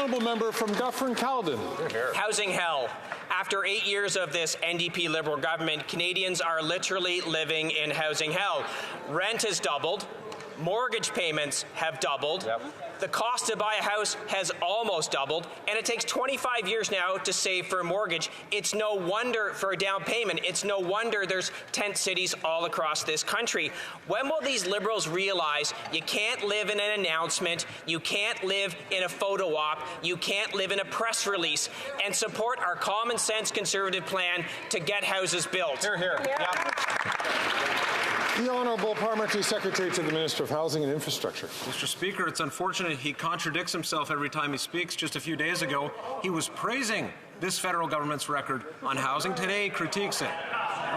honourable member from Dufferin-Caledon. Housing hell. After 8 years of this NDP-Liberal government, Canadians are literally living in housing hell. Rent has doubled. Mortgage payments have doubled. The cost to buy a house has almost doubled, and it takes 25 years now to save for a mortgage. It's no wonder for a down payment. It's no wonder there's tent cities all across this country. When will these Liberals realize you can't live in an announcement, you can't live in a photo op, you can't live in a press release, and support our common sense Conservative plan to get houses built? Hear, hear. The Honourable Parliamentary Secretary to the Minister of Housing and Infrastructure. Mr. Speaker, it's unfortunate he contradicts himself every time he speaks. Just a few days ago, he was praising this federal government's record on housing. Today, he critiques it.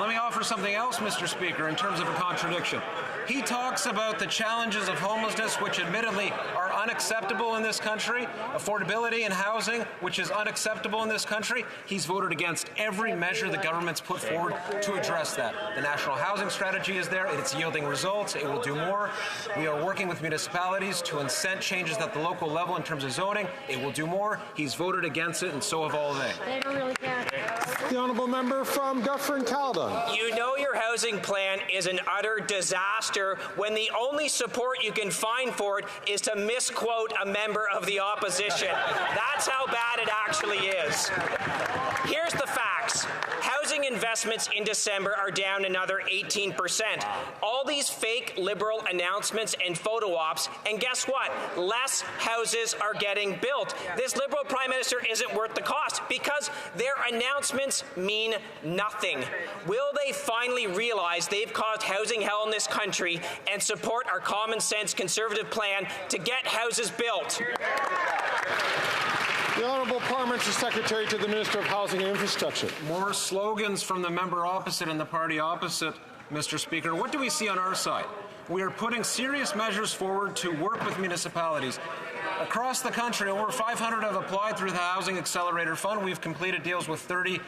Let me offer something else, Mr. Speaker, in terms of a contradiction. He talks about the challenges of homelessness, which admittedly are unacceptable in this country, affordability in housing, which is unacceptable in this country. He's voted against every measure the government's put forward to address that. The National Housing Strategy is there. It's yielding results. It will do more. We are working with municipalities to incent changes at the local level in terms of zoning. It will do more. He's voted against it, and so have all they. They don't really care. The honourable member from Dufferin-Caledon. You know your housing plan is an utter disaster when the only support you can find for it is to misquote a member of the opposition. That's how bad it actually is. Here's the facts. Housing investments in December are down another 18%. All these fake Liberal announcements and photo ops, and guess what? Less houses are getting built. This Liberal Prime Minister isn't worth the cost because their announcements mean nothing. Will they finally realize they've caused housing hell in this country and support our common sense Conservative plan to get houses built? The Honourable Parliamentary Secretary to the Minister of Housing and Infrastructure. More slogans from the member opposite and the party opposite, Mr. Speaker. What do we see on our side? We are putting serious measures forward to work with municipalities. Across the country, over 500 have applied through the Housing Accelerator Fund. We've completed deals with 30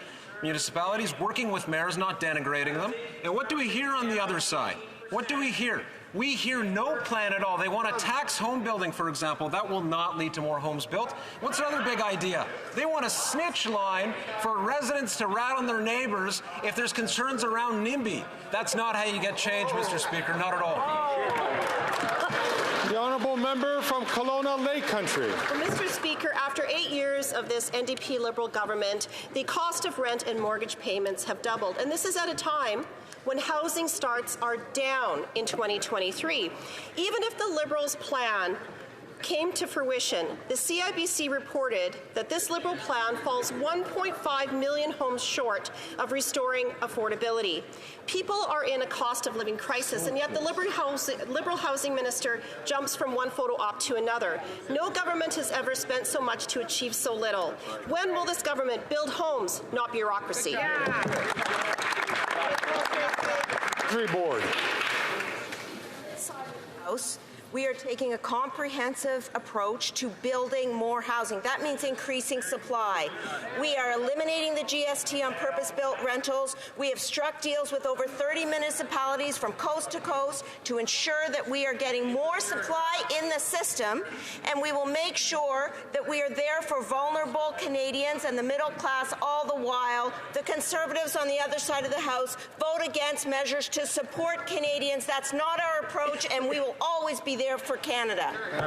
municipalities, working with mayors, not denigrating them. And what do we hear on the other side? What do we hear? We hear no plan at all. They want to tax home building, for example. That will not lead to more homes built. What's another big idea? They want a snitch line for residents to rat on their neighbours if there's concerns around NIMBY. That's not how you get change, Mr. Speaker, not at all. The honourable member from Kelowna Lake Country. Well, Mr. Speaker, after 8 years of this NDP Liberal government, the cost of rent and mortgage payments have doubled. And this is at a time when housing starts are down in 2023. Even if the Liberals' plan came to fruition, the CIBC reported that this Liberal plan falls 1.5 million homes short of restoring affordability. People are in a cost of living crisis, and yet the Liberal housing minister jumps from one photo op to another. No government has ever spent so much to achieve so little. When will this government build homes, not bureaucracy? Board. We are taking a comprehensive approach to building more housing. That means increasing supply. We are eliminating the GST on purpose-built rentals. We have struck deals with over 30 municipalities from coast to coast to ensure that we are getting more supply in the system, and we will make sure that we are there for vulnerable Canadians and the middle class all the while. The Conservatives on the other side of the House vote against measures to support Canadians. That's not our approach, and we will always be there for Canada.